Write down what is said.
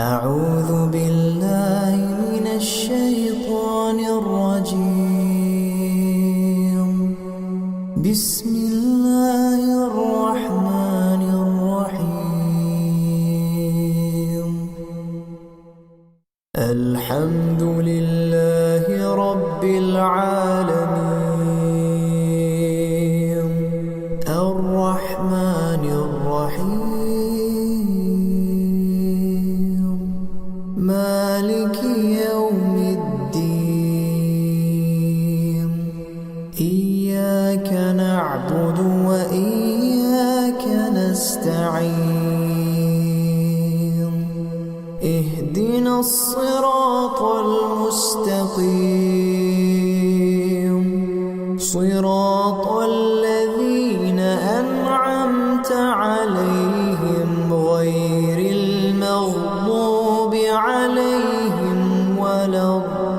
أعوذ بالله من الشيطان الرجيم. بسم الله الرحمن الرحيم. الحمد لله رب العالمين الرحمن الرحيم مالك يوم الدين. إياك نعبد وإياك نستعين. اهدنا الصراط المستقيم صراط الذين أنعمت عليهم غير المغضوب عليهم ولا الضالين.